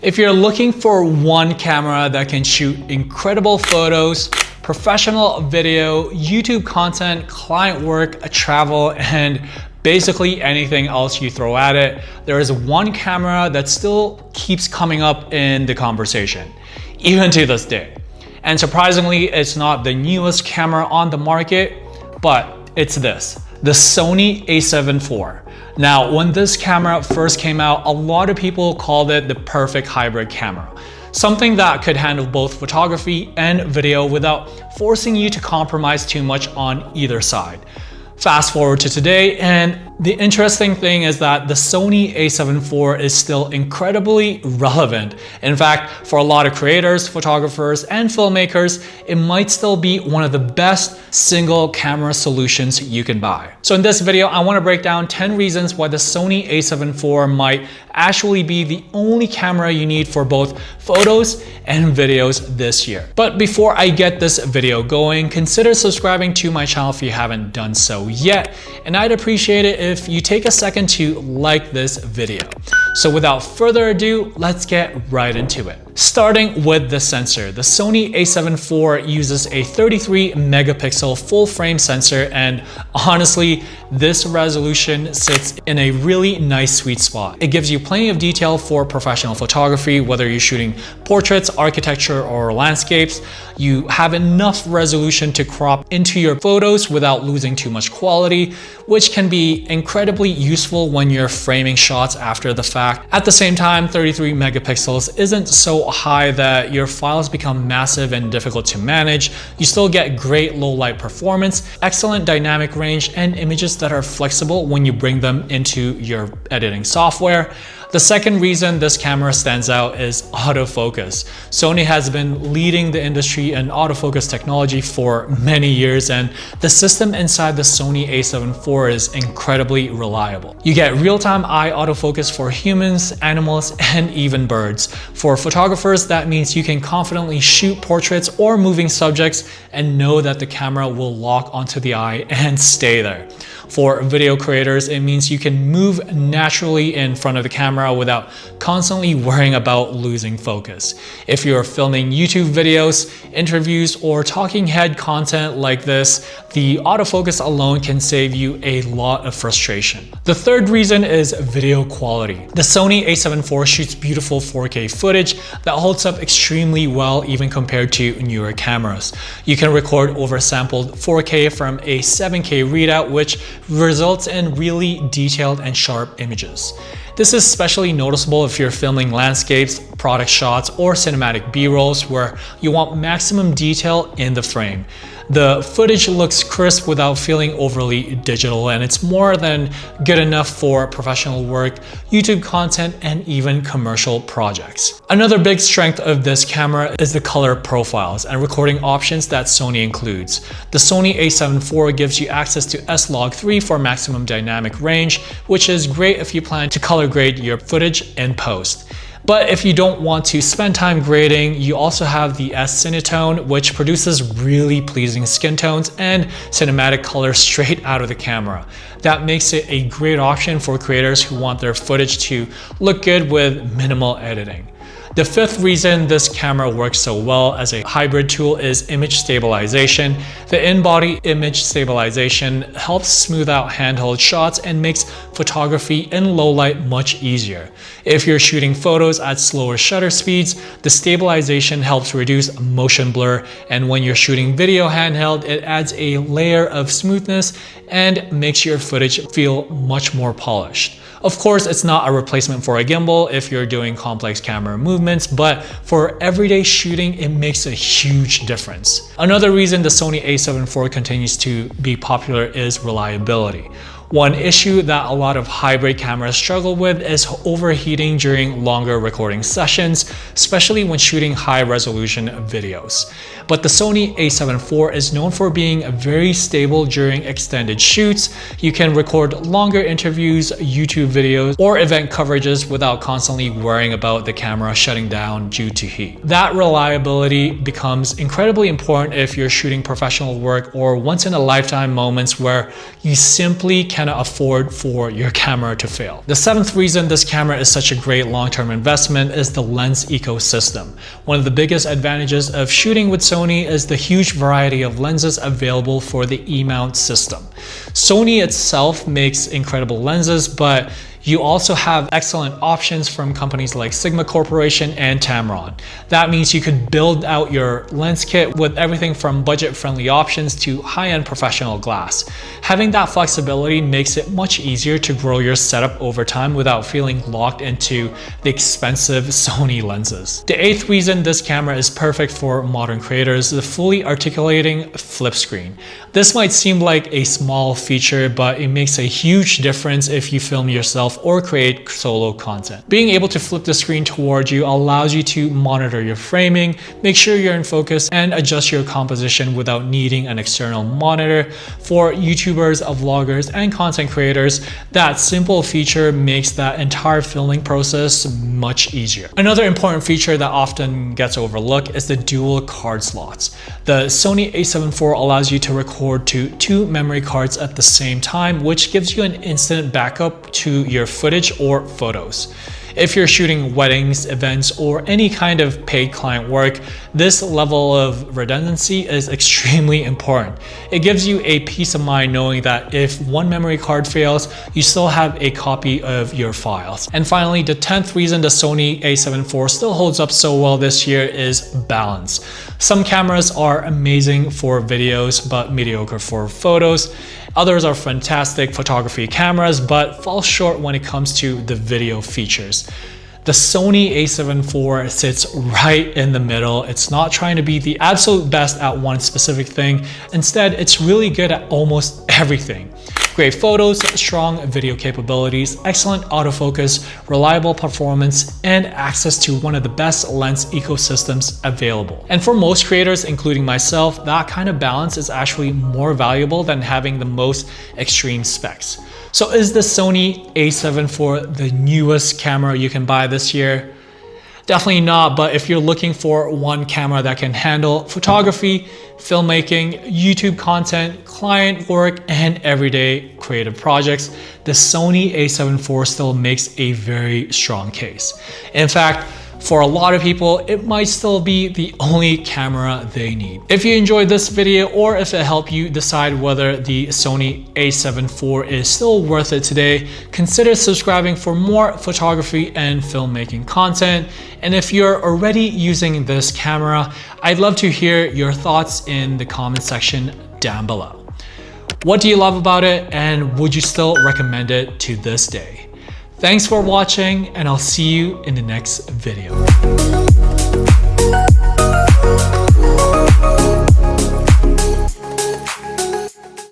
If you're looking for one camera that can shoot incredible photos, professional video, YouTube content, client work, travel, and basically anything else you throw at it, there is one camera that still keeps coming up in the conversation, even to this day. And surprisingly, it's not the newest camera on the market, but it's this, the Sony A7 IV. Now, when this camera first came out, a lot of people called it the perfect hybrid camera. Something that could handle both photography and video without forcing you to compromise too much on either side. Fast forward to today, and the interesting thing is that the Sony A7 IV is still incredibly relevant. In fact, for a lot of creators, photographers, and filmmakers, it might still be one of the best single camera solutions you can buy. So in this video, I want to break down 10 reasons why the Sony A7 IV might actually be the only camera you need for both photos and videos this year. But before I get this video going, consider subscribing to my channel if you haven't done so yet, and I'd appreciate it if you take a second to like this video. So without further ado, let's get right into it. Starting with the sensor, the Sony A7 IV uses a 33 megapixel full frame sensor, and honestly, this resolution sits in a really nice sweet spot. It gives you plenty of detail for professional photography, whether you're shooting portraits, architecture, or landscapes. You have enough resolution to crop into your photos without losing too much quality, which can be incredibly useful when you're framing shots after the fact. At the same time, 33 megapixels isn't so high that your files become massive and difficult to manage. You still get great low light performance, excellent dynamic range, and images that are flexible when you bring them into your editing software. The second reason this camera stands out is autofocus. Sony has been leading the industry in autofocus technology for many years, and the system inside the Sony A7 IV is incredibly reliable. You get real-time eye autofocus for humans, animals, and even birds. For photographers, that means you can confidently shoot portraits or moving subjects and know that the camera will lock onto the eye and stay there. For video creators, it means you can move naturally in front of the camera without constantly worrying about losing focus. If you're filming YouTube videos, interviews, or talking head content like this, the autofocus alone can save you a lot of frustration. The third reason is video quality. The Sony A7 IV shoots beautiful 4K footage that holds up extremely well even compared to newer cameras. You can record oversampled 4K from a 7K readout, which results in really detailed and sharp images. This is especially noticeable if you're filming landscapes, product shots, or cinematic B-rolls where you want maximum detail in the frame. The footage looks crisp without feeling overly digital, and it's more than good enough for professional work, YouTube content, and even commercial projects. Another big strength of this camera is the color profiles and recording options that Sony includes. The Sony A7 IV gives you access to S-Log3 for maximum dynamic range, which is great if you plan to color grade your footage in post. But if you don't want to spend time grading, you also have the S-Cinetone, which produces really pleasing skin tones and cinematic color straight out of the camera. That makes it a great option for creators who want their footage to look good with minimal editing. The fifth reason this camera works so well as a hybrid tool is image stabilization. The in-body image stabilization helps smooth out handheld shots and makes photography in low light much easier. If you're shooting photos at slower shutter speeds, the stabilization helps reduce motion blur, and when you're shooting video handheld, it adds a layer of smoothness and makes your footage feel much more polished. Of course, it's not a replacement for a gimbal if you're doing complex camera movements, but for everyday shooting, it makes a huge difference. Another reason the Sony A7 IV continues to be popular is reliability. One issue that a lot of hybrid cameras struggle with is overheating during longer recording sessions, especially when shooting high-resolution videos. But the Sony A7 IV is known for being very stable during extended shoots. You can record longer interviews, YouTube videos, or event coverages without constantly worrying about the camera shutting down due to heat. That reliability becomes incredibly important if you're shooting professional work or once-in-a-lifetime moments where you simply can't cannot afford for your camera to fail. The seventh reason this camera is such a great long-term investment is the lens ecosystem. One of the biggest advantages of shooting with Sony is the huge variety of lenses available for the E-mount system. Sony itself makes incredible lenses, but you also have excellent options from companies like Sigma Corporation and Tamron. That means you could build out your lens kit with everything from budget-friendly options to high-end professional glass. Having that flexibility makes it much easier to grow your setup over time without feeling locked into the expensive Sony lenses. The eighth reason this camera is perfect for modern creators is the fully articulating flip screen. This might seem like a small feature, but it makes a huge difference if you film yourself or create solo content. Being able to flip the screen towards you allows you to monitor your framing, make sure you're in focus, and adjust your composition without needing an external monitor. For YouTubers, vloggers, and content creators, that simple feature makes that entire filming process much easier. Another important feature that often gets overlooked is the dual card slots. The Sony A7 IV allows you to record to 2 memory cards at the same time, which gives you an instant backup to your footage or photos. If you're shooting weddings, events, or any kind of paid client work, this level of redundancy is extremely important. It gives you a peace of mind knowing that if one memory card fails, you still have a copy of your files. And finally, the 10th reason the Sony A7 IV still holds up so well this year is balance. Some cameras are amazing for videos, but mediocre for photos. Others are fantastic photography cameras, but fall short when it comes to the video features. The Sony A7 IV sits right in the middle. It's not trying to be the absolute best at one specific thing. Instead, it's really good at almost everything. Great photos, strong video capabilities, excellent autofocus, reliable performance, and access to one of the best lens ecosystems available. And for most creators, including myself, that kind of balance is actually more valuable than having the most extreme specs. So is the Sony A7 IV the newest camera you can buy this year? Definitely not, but if you're looking for one camera that can handle photography, filmmaking, YouTube content, client work, and everyday creative projects, the Sony A7 IV still makes a very strong case. In fact, for a lot of people, it might still be the only camera they need. If you enjoyed this video, or if it helped you decide whether the Sony A7 IV is still worth it today, consider subscribing for more photography and filmmaking content. And if you're already using this camera, I'd love to hear your thoughts in the comment section down below. What do you love about it, and would you still recommend it to this day? Thanks for watching, and I'll see you in the next video.